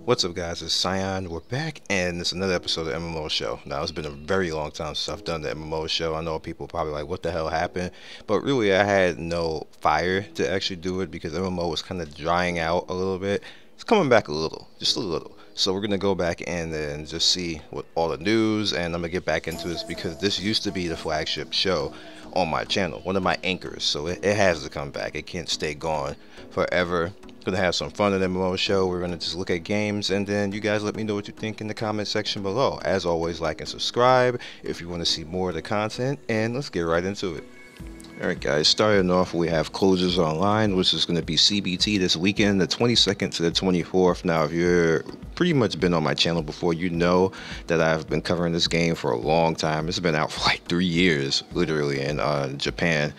What's up, guys? It's Cyan. We're back, and it's another episode of MMO Show. Now, it's been a very long time since I've done the MMO Show. I know people probably like, what the hell happened? But really, I had no fire to actually do it because MMO was kind of drying out a little bit. It's coming back a little, just a little. So we're going to go back and then just see what all the news, and I'm going to get back into this because this used to be the flagship show on my channel, one of my anchors. So it has to come back. It can't stay gone forever. Gonna have some fun in the MMO show. We're gonna just look at games, and then you guys let me know what you think in the comment section below. As always, like and subscribe if you want to see more of the content, and let's get right into it. Alright guys, starting off, we have Closures Online, which is going to be CBT this weekend, the 22nd to the 24th. Now, if you're pretty much been on my channel before, you know that I've been covering this game for a long time. It's been out for like 3 years, literally, in Japan.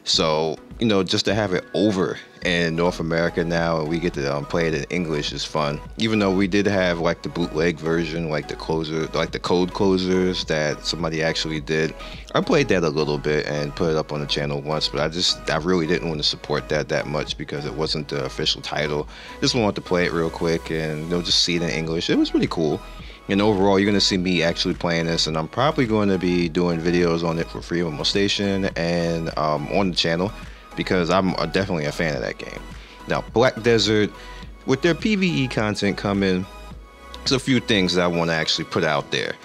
So, you know, just to have it over in North America now, and we get to play it in English is fun. Even though we did have like the bootleg version, like the code closers that somebody actually did. I played that a little bit and put it up on the channel once, but I really didn't want to support that much because it wasn't the official title. Just wanted to play it real quick and, you know, just see it in English. It was pretty cool. And overall, you're going to see me actually playing this, and I'm probably going to be doing videos on it for free on my station and on the channel, because I'm definitely a fan of that game. Now, Black Desert, with their PvE content coming, there's a few things that I want to actually put out there.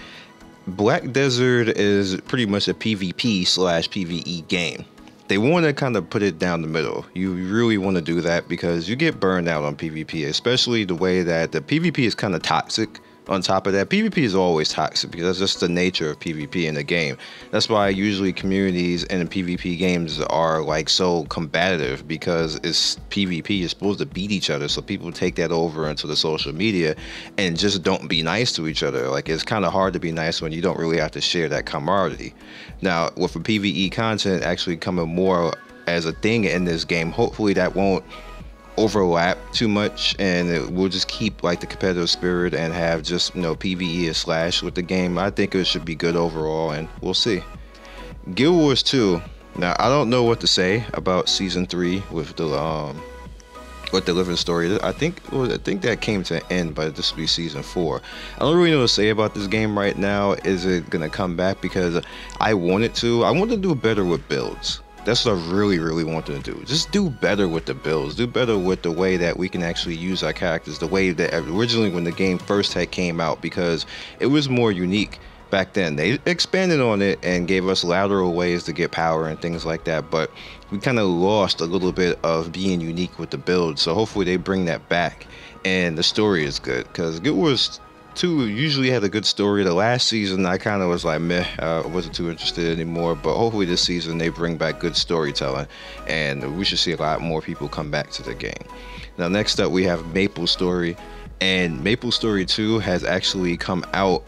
Black Desert is pretty much a PvP slash PvE game. They want to kind of put it down the middle. You really want to do that because you get burned out on PvP, especially the way that the PvP is kind of toxic. On top of that, PvP is always toxic because that's just the nature of PvP in the game. That's why usually communities in PvP games are like so combative, because it's PvP. You're supposed to beat each other, so people take that over into the social media and just don't be nice to each other. Like, it's kind of hard to be nice when you don't really have to share that camaraderie. Now, with the PvE content actually coming more as a thing in this game, hopefully that won't overlap too much, and we'll just keep like the competitive spirit and have just, you know, PvE as slash with the game. I think it should be good overall, and we'll see. Guild Wars 2. Now, I don't know what to say about season 3 with the living story. I think that came to an end, but this will be season 4. I don't really know what to say about this game right now. Is it gonna come back? Because I want to do better with builds. That's what I really want to do. Just do better with the builds. Do better with the way that we can actually use our characters. The way that originally when the game first came out, because it was more unique back then. They expanded on it and gave us lateral ways to get power and things like that. But we kind of lost a little bit of being unique with the build. So hopefully they bring that back. And the story is good, because Guild Wars 2 usually had a good story. The last season I kind of was like meh, I wasn't too interested anymore, but hopefully this season they bring back good storytelling, and we should see a lot more people come back to the game. Now, next up we have MapleStory, and MapleStory 2 has actually come out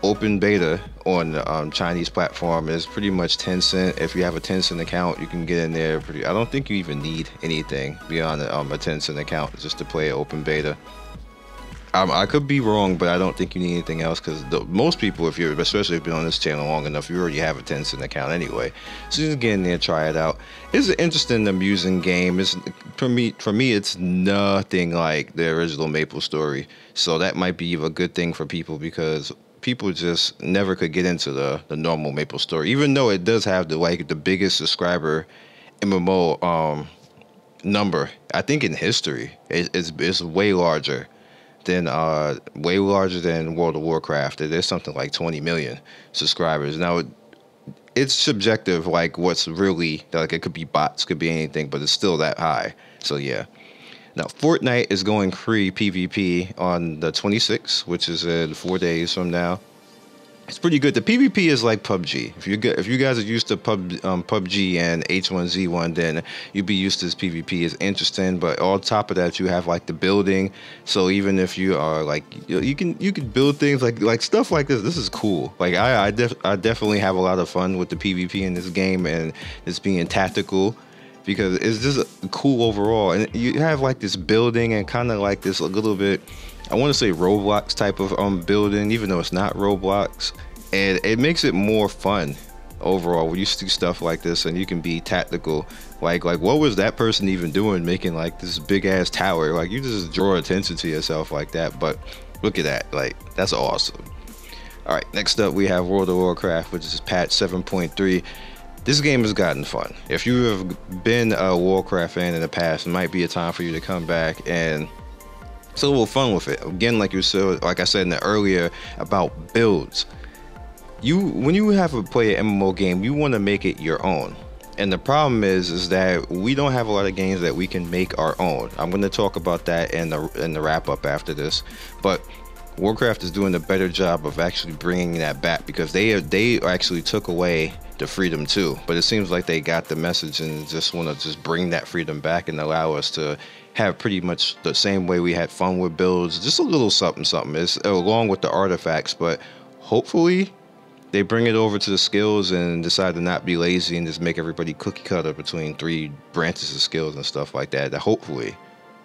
open beta on the Chinese platform. It's pretty much Tencent. If you have a Tencent account, you can get in there. I don't think you even need anything beyond a Tencent account just to play open beta. I could be wrong, but I don't think you need anything else, because most people, especially if you've been on this channel long enough, you already have a Tencent account anyway. So just get in there, try it out. It's an interesting, amusing game. For me, it's nothing like the original MapleStory. So that might be a good thing for people, because people just never could get into the normal MapleStory, even though it does have the biggest subscriber MMO number, I think, in history. It's way larger than World of Warcraft. There's something like 20 million subscribers. Now, it's subjective, like what's really, like, it could be bots, could be anything, but it's still that high. So yeah. Now, Fortnite is going free PvP on the 26th, which is in 4 days from now. It's pretty good. The PvP is like PUBG. If you guys are used to PUBG and H1Z1, then you'll be used to this PvP. It's interesting, but on top of that, you have like the building. So even if you are like, you can build things like stuff like this. This is cool. Like I definitely have a lot of fun with the PvP in this game, and it's being tactical, because it's just cool overall. And you have like this building and kind of like this a little bit, I want to say Roblox type of building, even though it's not Roblox, and it makes it more fun overall when you see stuff like this, and you can be tactical Like what was that person even doing making like this big ass tower? Like, you just draw attention to yourself like that. But look at that, like that's awesome. All right, next up we have World of Warcraft, which is patch 7.3. This game has gotten fun. If you have been a Warcraft fan in the past, it might be a time for you to come back and it's a little fun with it. Again, like I said in the earlier about builds, when you have to play an MMO game, you want to make it your own. And the problem is that we don't have a lot of games that we can make our own. I'm going to talk about that in the wrap up after this. But Warcraft is doing a better job of actually bringing that back, because they actually took away the freedom too. But it seems like they got the message and just want to just bring that freedom back and allow us to have pretty much the same way we had fun with builds, just a little something. It's along with the artifacts, but hopefully they bring it over to the skills and decide to not be lazy and just make everybody cookie cutter between 3 branches of skills and stuff like that. Hopefully,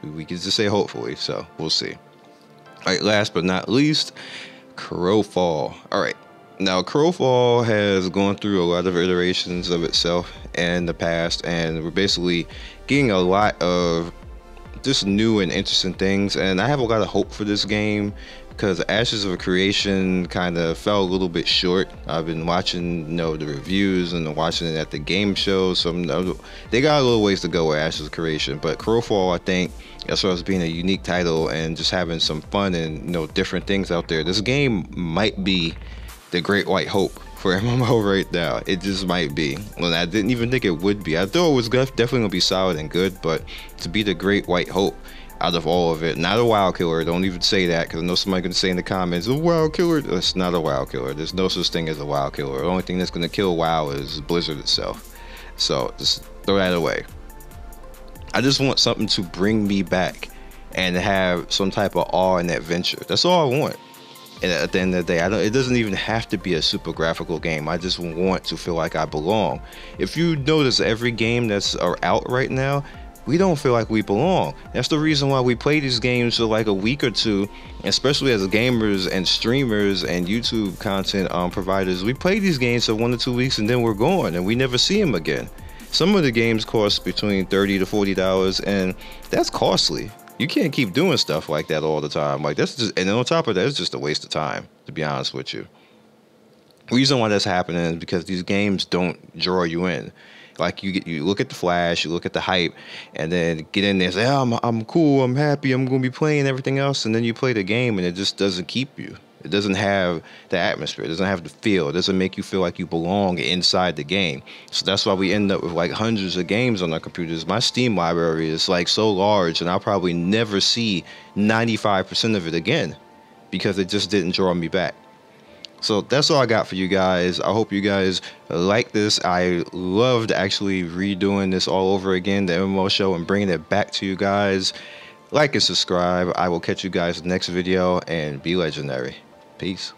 we can just say hopefully, so we'll see. All right, last but not least, Kuro Fall. All right, now Kuro Fall has gone through a lot of iterations of itself in the past, and we're basically getting a lot of just new and interesting things, and I have a lot of hope for this game, because Ashes of Creation kind of fell a little bit short. I've been watching, the reviews and watching it at the game shows. So they got a little ways to go with Ashes of Creation. But Crowfall, I think, as far as being a unique title and just having some fun and different things out there, this game might be the great white hope for MMO right now. It just might be. Well, I didn't even think it would be. I thought it was definitely gonna be solid and good, but to be the great white hope out of all of it, not a WoW killer. Don't even say that, because I know somebody gonna say in the comments, a WoW killer. It's not a WoW killer. There's no such thing as a WoW killer. The only thing that's gonna kill WoW is Blizzard itself. So just throw that away. I just want something to bring me back and have some type of awe and adventure. That's all I want. And at the end of the day, it doesn't even have to be a super graphical game. I just want to feel like I belong. If you notice, every game that's out right now, we don't feel like we belong. That's the reason why we play these games for like a week or two, especially as gamers and streamers and YouTube content providers. We play these games for 1 or 2 weeks and then we're gone and we never see them again. Some of the games cost between $30 to $40, and that's costly. You can't keep doing stuff like that all the time. Like, that's just, and on top of that, it's just a waste of time, to be honest with you. The reason why that's happening is because these games don't draw you in. Like, you look at the flash, you look at the hype, and then get in there and say, oh, I'm cool, I'm happy, I'm going to be playing everything else, and then you play the game and it just doesn't keep you. It doesn't have the atmosphere, it doesn't have the feel, it doesn't make you feel like you belong inside the game. So that's why we end up with like hundreds of games on our computers. My Steam library is like so large, and I'll probably never see 95% of it again because it just didn't draw me back. So that's all I got for you guys. I hope you guys like this. I loved actually redoing this all over again, the MMO show, and bringing it back to you guys. Like and subscribe. I will catch you guys next video, and be legendary. Peace.